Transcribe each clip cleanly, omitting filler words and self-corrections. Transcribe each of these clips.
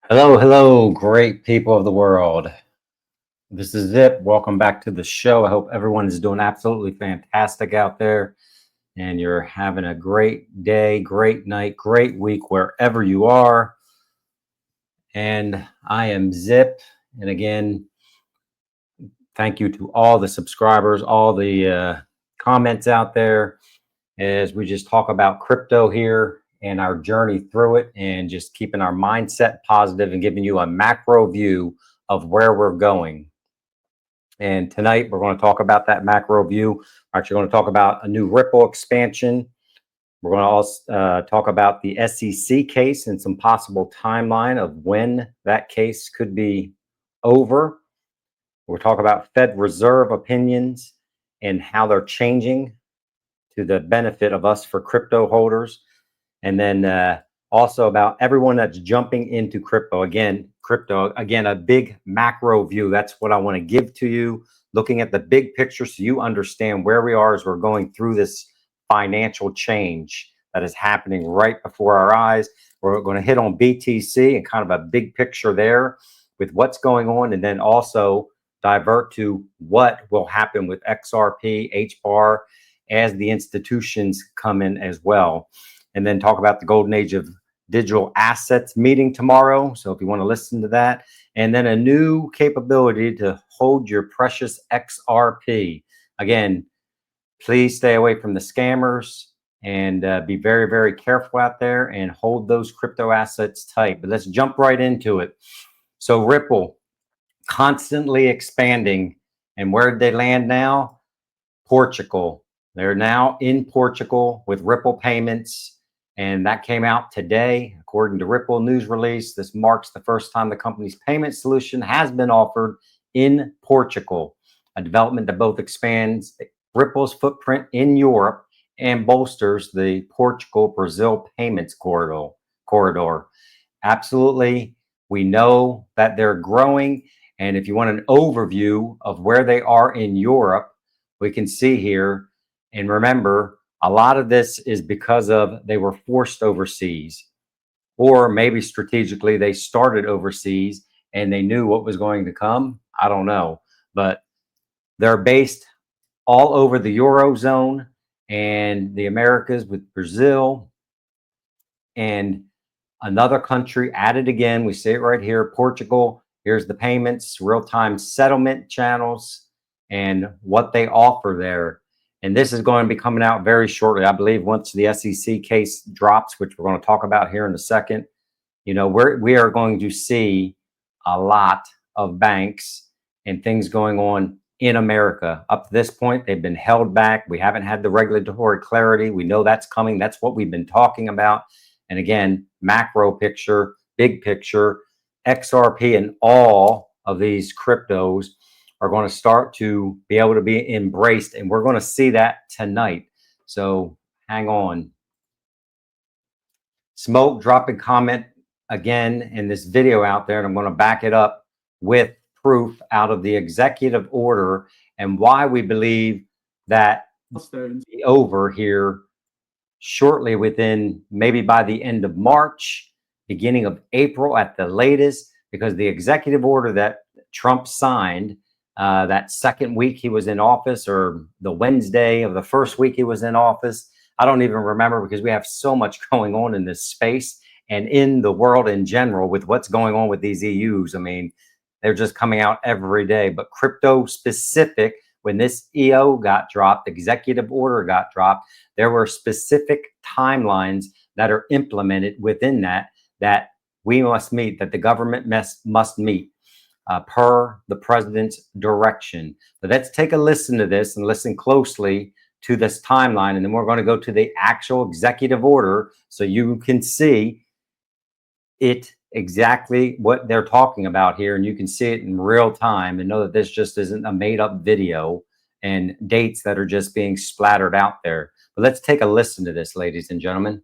Hello, hello, great people of the world. This is Zip. Welcome back to the show. I hope everyone is doing absolutely fantastic out there and you're having a great day, great night, great week wherever you are. And I am Zip. And again, thank you to all the subscribers, all the comments out there as we just talk about crypto here and our journey through it and just keeping our mindset positive and giving you a macro view of where we're going. And tonight we're going to talk about that macro view. We're actually going to talk about a new Ripple expansion. We're going to also talk about the SEC case and some possible timeline of when that case could be over. We'll talk about Fed Reserve opinions and how they're changing to the benefit of us for crypto holders. And then also about everyone that's jumping into crypto. Again, a big macro view. That's what I want to give to you, looking at the big picture so you understand where we are as we're going through this financial change that is happening right before our eyes. We're going to hit on BTC and kind of a big picture there with what's going on, and then also divert to what will happen with XRP, HBAR, as the institutions come in as well. And then talk about the golden age of digital assets meeting tomorrow. So if you want to listen to that, and then a new capability to hold your precious XRP. Again, please stay away from the scammers and be very, very careful out there and hold those crypto assets tight. But let's jump right into it. So Ripple constantly expanding, and where did they land now? Portugal. They're now in Portugal with Ripple payments, and that came out today. According to Ripple news release, this marks the first time the company's payment solution has been offered in Portugal, a development that both expands Ripple's footprint in Europe and bolsters the Portugal-Brazil payments corridor. Absolutely, we know that they're growing, and if you want an overview of where they are in Europe, we can see here. And remember, a lot of this is because of they were forced overseas, or maybe strategically they started overseas and they knew what was going to come. I don't know, but they're based all over the Eurozone and the Americas with Brazil and another country added again. We see it right here, Portugal. Here's the payments, real-time settlement channels, and what they offer there. And this is going to be coming out very shortly. I believe once the SEC case drops, which we're going to talk about here in a second, we are going to see a lot of banks and things going on in America. Up to this point, they've been held back. We haven't had the regulatory clarity. We know that's coming. That's what we've been talking about. And again, macro picture, big picture, XRP and all of these cryptos are going to start to be able to be embraced. And we're going to see that tonight. So hang on. Smoke, drop a comment again in this video out there, and I'm going to back it up with proof out of the executive order and why we believe that milestones be over here shortly, within maybe by the end of March, beginning of April at the latest, because the executive order that Trump signed that second week he was in office, or the Wednesday of the first week he was in office, I don't even remember, because we have so much going on in this space and in the world in general with what's going on with these EUs. I mean, they're just coming out every day. But crypto specific, when this EO got dropped, executive order got dropped, there were specific timelines that are implemented within that we must meet, that the government must meet per the president's direction. But let's take a listen to this and listen closely to this timeline, and then we're going to go to the actual executive order so you can see it exactly what they're talking about here, and you can see it in real time and know that this just isn't a made-up video and dates that are just being splattered out there. But let's take a listen to this, ladies and gentlemen.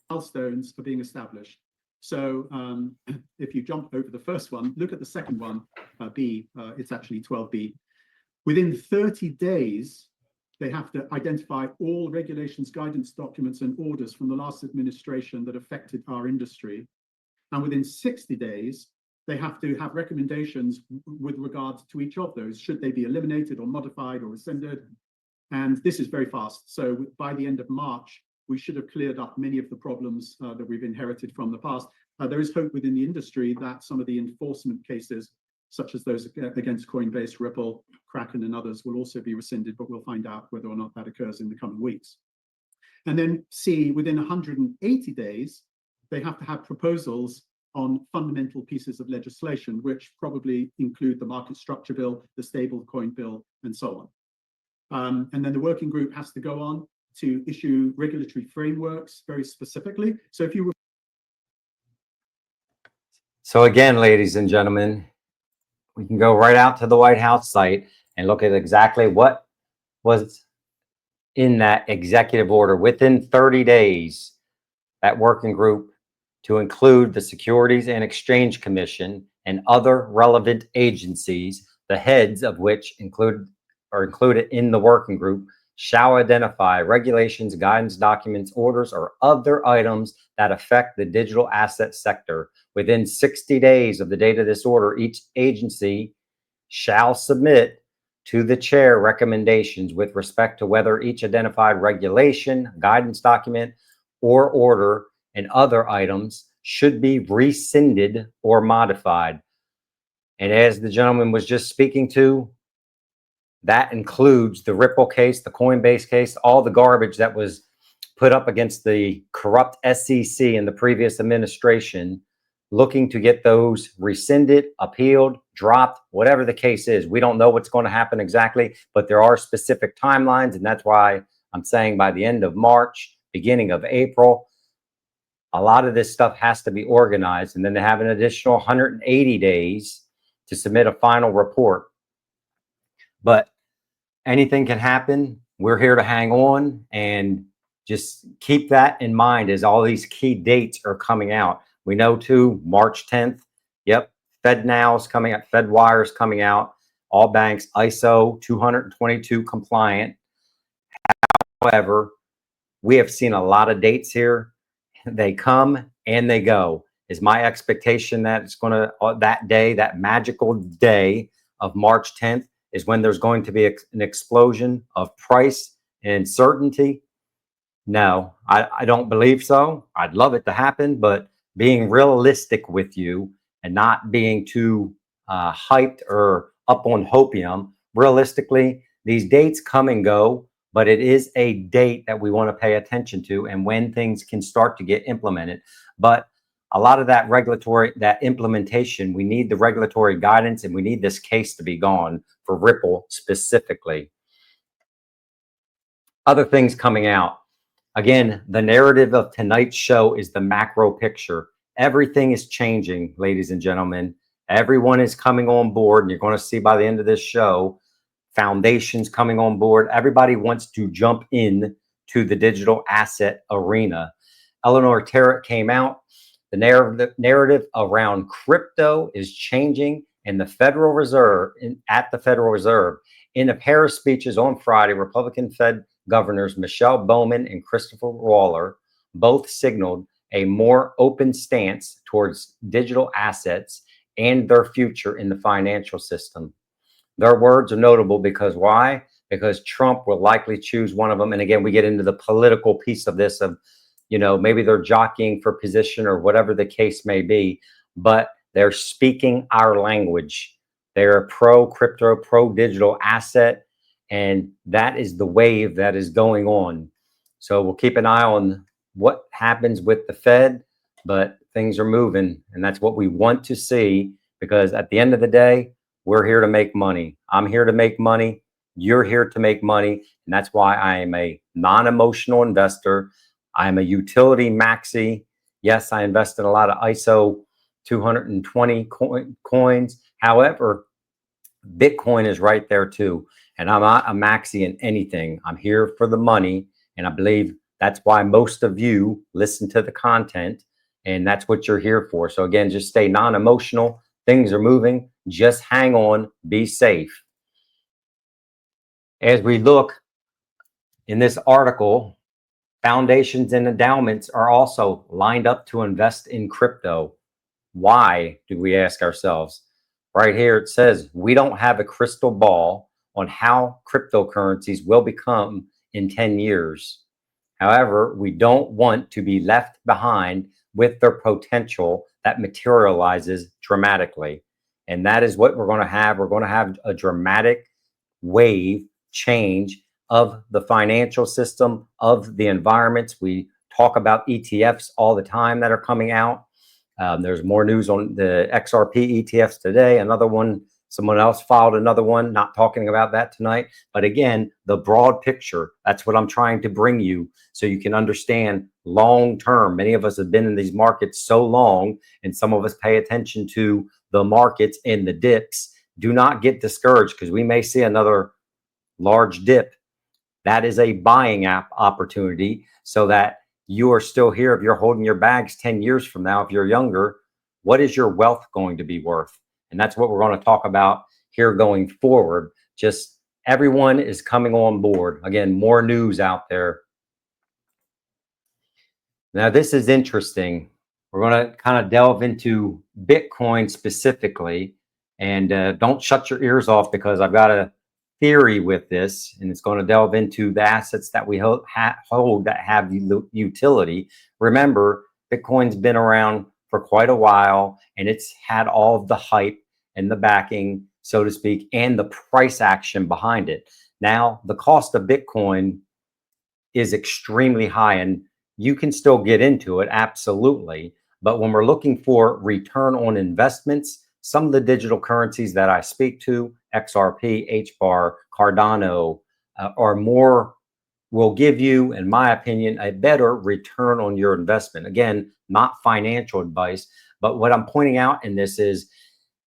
Milestones are being established. So if you jump over the first one, look at the second one, B, it's actually 12B. Within 30 days, they have to identify all regulations, guidance documents, and orders from the last administration that affected our industry. And within 60 days, they have to have recommendations with regard to each of those. Should they be eliminated or modified or rescinded? And this is very fast. So by the end of March, we should have cleared up many of the problems that we've inherited from the past. There is hope within the industry that some of the enforcement cases, such as those against Coinbase, Ripple, Kraken, and others, will also be rescinded, but we'll find out whether or not that occurs in the coming weeks. And then C, within 180 days, they have to have proposals on fundamental pieces of legislation, which probably include the market structure bill, the stable coin bill, and so on. And then the working group has to go on to issue regulatory frameworks very specifically. So if you So again, ladies and gentlemen, we can go right out to the White House site and look at exactly what was in that executive order. Within 30 days, that working group, to include the Securities and Exchange Commission and other relevant agencies, the heads of which are included in the working group, shall identify regulations, guidance documents, orders, or other items that affect the digital asset sector. Within 60 days of the date of this order, each agency shall submit to the chair recommendations with respect to whether each identified regulation, guidance document, or order and other items should be rescinded or modified. And as the gentleman was just speaking to, that includes the Ripple case, the Coinbase case, all the garbage that was put up against the corrupt SEC in the previous administration, looking to get those rescinded, appealed, dropped, whatever the case is. We don't know what's going to happen exactly, but there are specific timelines. And that's why I'm saying by the end of March, beginning of April, a lot of this stuff has to be organized. And then they have an additional 180 days to submit a final report. But anything can happen. We're here to hang on and just keep that in mind as all these key dates are coming out. We know too, March 10th. Yep. FedNow is coming out. FedWire is coming out. All banks ISO 222 compliant. However, we have seen a lot of dates here. They come and they go. Is my expectation that it's going to, that day, that magical day of March 10th, is when there's going to be an explosion of price and certainty? No, I don't believe so. I'd love it to happen, but being realistic with you and not being too hyped or up on hopium, realistically, these dates come and go, but it is a date that we want to pay attention to and when things can start to get implemented. But a lot of that regulatory, that implementation, we need the regulatory guidance and we need this case to be gone for Ripple specifically. Other things coming out. Again, the narrative of tonight's show is the macro picture. Everything is changing, ladies and gentlemen. Everyone is coming on board, and you're going to see by the end of this show, foundations coming on board. Everybody wants to jump in to the digital asset arena. Eleanor Tarrant came out. The narrative around crypto is changing, and the Federal Reserve, at the Federal Reserve, in a pair of speeches on Friday, Republican Fed governors Michelle Bowman and Christopher Waller both signaled a more open stance towards digital assets and their future in the financial system. Their words are notable because why? Because Trump will likely choose one of them. And again, we get into the political piece of this of, you know, maybe they're jockeying for position or whatever the case may be, but they're speaking our language. They're pro crypto, pro digital asset. And that is the wave that is going on. So we'll keep an eye on what happens with the Fed, but things are moving. And that's what we want to see, because at the end of the day, we're here to make money. I'm here to make money. You're here to make money. And that's why I am a non-emotional investor. I'm a utility maxi. Yes, I invest in a lot of ISO 220 coins. However, Bitcoin is right there too. And I'm not a maxi in anything. I'm here for the money. And I believe that's why most of you listen to the content. And that's what you're here for. So again, just stay non-emotional. Things are moving. Just hang on. Be safe. As we look in this article, foundations and endowments are also lined up to invest in crypto. Why, do we ask ourselves? Right here it says we don't have a crystal ball on how cryptocurrencies will become in 10 years. However, we don't want to be left behind with their potential that materializes dramatically. And that is what we're going to have. We're going to have a dramatic wave change of the financial system, of the environments. We talk about ETFs all the time that are coming out. There's more news on the XRP ETFs today. Another one, someone else filed another one, not talking about that tonight. But again, the broad picture, that's what I'm trying to bring you so you can understand long term. Many of us have been in these markets so long, and some of us pay attention to the markets and the dips. Do not get discouraged because we may see another large dip. That is a buying opportunity so that you are still here. If you're holding your bags 10 years from now, if you're younger, what is your wealth going to be worth? And that's what we're going to talk about here going forward. Just everyone is coming on board. Again, more news out there. Now, this is interesting. We're going to kind of delve into Bitcoin specifically. And don't shut your ears off because I've got a theory with this, and it's going to delve into the assets that we hold that have utility. Remember, Bitcoin's been around for quite a while, and it's had all of the hype and the backing, so to speak, and the price action behind it. Now, the cost of Bitcoin is extremely high, and you can still get into it, absolutely. But when we're looking for return on investments, some of the digital currencies that I speak to, XRP, HBAR, Cardano, will give you, in my opinion, a better return on your investment. Again, not financial advice, but what I'm pointing out in this is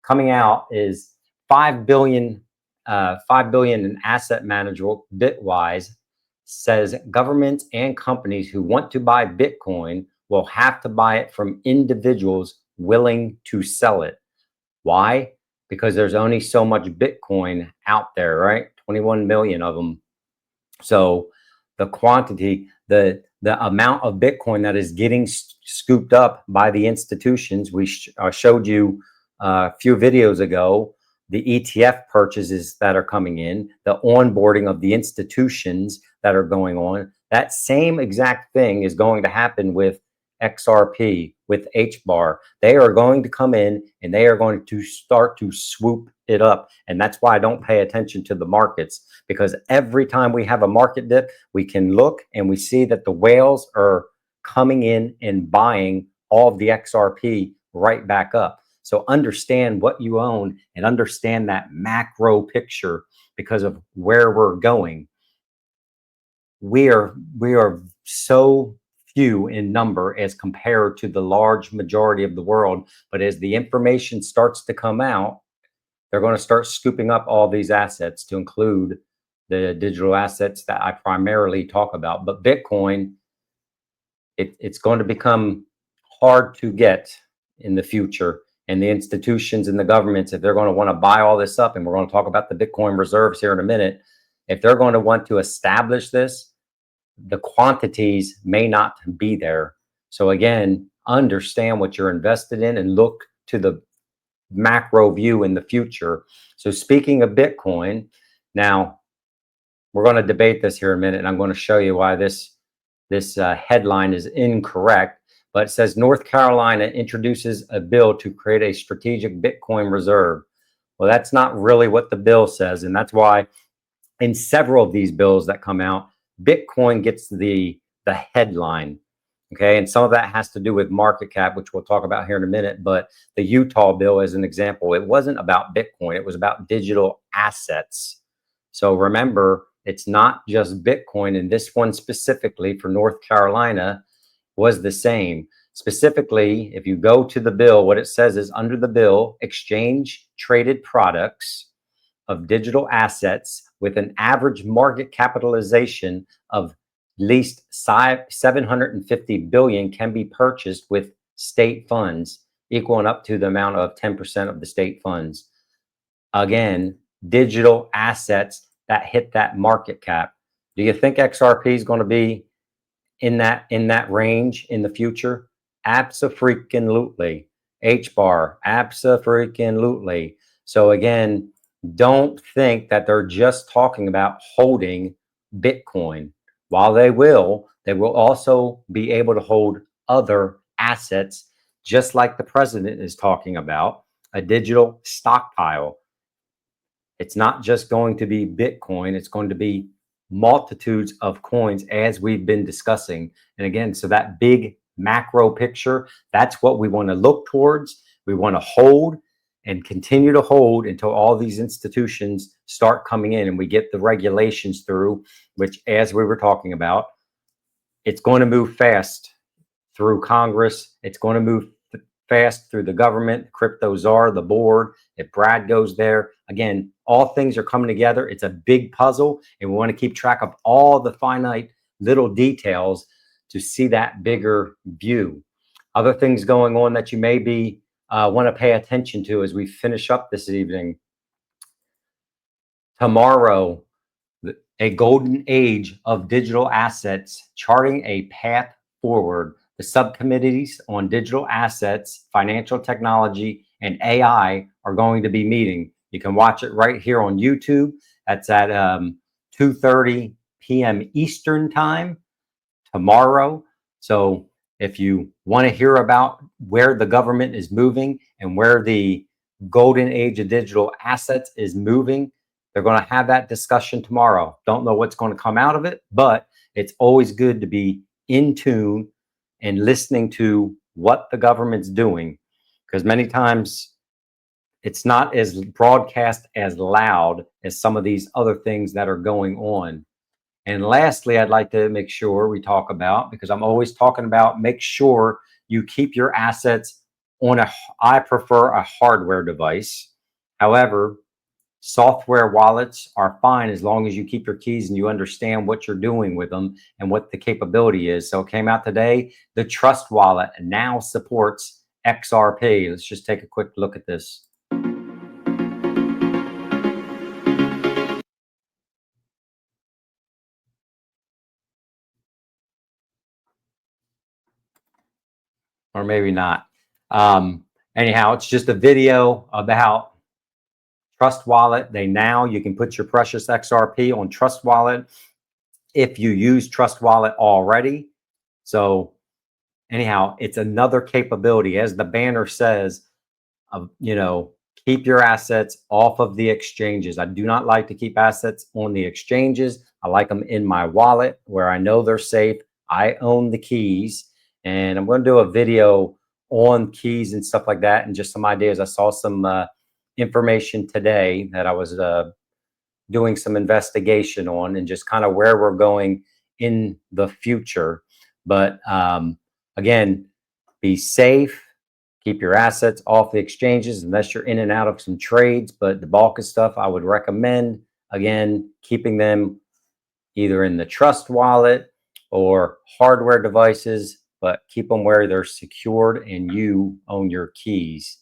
coming out is 5 billion in asset management Bitwise says governments and companies who want to buy Bitcoin will have to buy it from individuals willing to sell it. Why? Because there's only so much Bitcoin out there, right? 21 million of them. So the quantity, the amount of Bitcoin that is getting scooped up by the institutions, we showed you a few videos ago, the ETF purchases that are coming in, the onboarding of the institutions that are going on. That same exact thing is going to happen with XRP, with HBAR. They are going to come in and they are going to start to swoop it up. And that's why I don't pay attention to the markets, because every time we have a market dip, we can look and we see that the whales are coming in and buying all of the XRP right back up. So understand what you own and understand that macro picture because of where we're going. We are so few in number as compared to the large majority of the world. But as the information starts to come out, they're going to start scooping up all these assets to include the digital assets that I primarily talk about. But Bitcoin, it's going to become hard to get in the future. And the institutions and the governments, if they're going to want to buy all this up, and we're going to talk about the Bitcoin reserves here in a minute, if they're going to want to establish this, the quantities may not be there. So again, understand what you're invested in and look to the macro view in the future. So speaking of Bitcoin, now we're going to debate this here in a minute, and I'm going to show you why this headline is incorrect. But it says North Carolina introduces a bill to create a strategic Bitcoin reserve. Well, that's not really what the bill says, and that's why in several of these bills that come out, Bitcoin gets the headline. Okay, and some of that has to do with market cap, which we'll talk about here in a minute. But the Utah bill, as an example, it wasn't about Bitcoin, it was about digital assets. So remember, it's not just Bitcoin, and this one specifically for North Carolina was the same. Specifically, if you go to the bill, what it says is under the bill, exchange traded products of digital assets with an average market capitalization of at least 750 billion can be purchased with state funds, equaling up to the amount of 10% of the state funds. Again, digital assets that hit that market cap. Do you think XRP is going to be in that range in the future? Abso-freaking-lutely. H-bar, abso-freaking-lutely. So again, don't think that they're just talking about holding Bitcoin. While they will also be able to hold other assets, just like the president is talking about, a digital stockpile. It's not just going to be Bitcoin, it's going to be multitudes of coins, as we've been discussing. And again, so that big macro picture, that's what we want to look towards. We want to hold and continue to hold until all these institutions start coming in and we get the regulations through, which, as we were talking about, it's going to move fast through Congress. It's going to move fast through the government, crypto czar, the board. If Brad goes there, again, all things are coming together. It's a big puzzle, and we want to keep track of all the finite little details to see that bigger view. Other things going on that you maybe want to pay attention to as we finish up this evening. Tomorrow, a golden age of digital assets, charting a path forward. The subcommittees on digital assets, financial technology, and AI are going to be meeting. You can watch it right here on YouTube. That's at 2:30 p.m. Eastern time tomorrow. So if you want to hear about where the government is moving and where the golden age of digital assets is moving, they're going to have that discussion tomorrow. Don't know what's going to come out of it, but it's always good to be in tune and listening to what the government's doing, because many times it's not as broadcast as loud as some of these other things that are going on. And lastly, I'd like to make sure we talk about, because I'm always talking about, make sure you keep your assets on I prefer a hardware device. However, software wallets are fine as long as you keep your keys and you understand what you're doing with them and what the capability is. So it came out today, the Trust Wallet now supports XRP. Let's just take a quick look at this. Or maybe not. Anyhow, it's just a video about Trust Wallet. You can put your precious XRP on Trust Wallet if you use Trust Wallet already. So anyhow, it's another capability, as the banner says, keep your assets off of the exchanges. I do not like to keep assets on the exchanges. I like them in my wallet where I know they're safe. I own the keys, and I'm going to do a video on keys and stuff like that and just some ideas. I saw some information today that I was doing some investigation on, and just kind of where we're going in the future. But again, be safe. Keep your assets off the exchanges unless you're in and out of some trades. But the bulk of stuff, I would recommend, again, keeping them either in the Trust Wallet or hardware devices, but keep them where they're secured and you own your keys.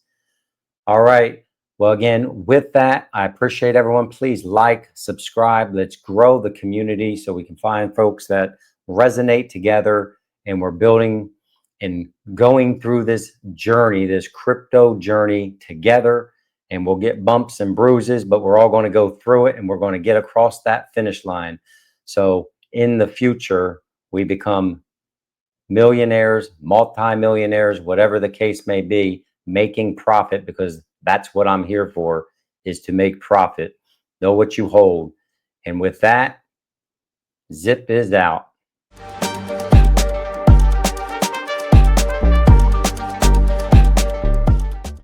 All right. Well, again, with that, I appreciate everyone. Please like, subscribe. Let's grow the community so we can find folks that resonate together, and we're building and going through this journey, this crypto journey together. And we'll get bumps and bruises, but we're all going to go through it, and we're going to get across that finish line. So in the future, we become millionaires, multimillionaires, whatever the case may be, making profit, because that's what I'm here for, is to make profit. Know what you hold. And with that, Zip is out.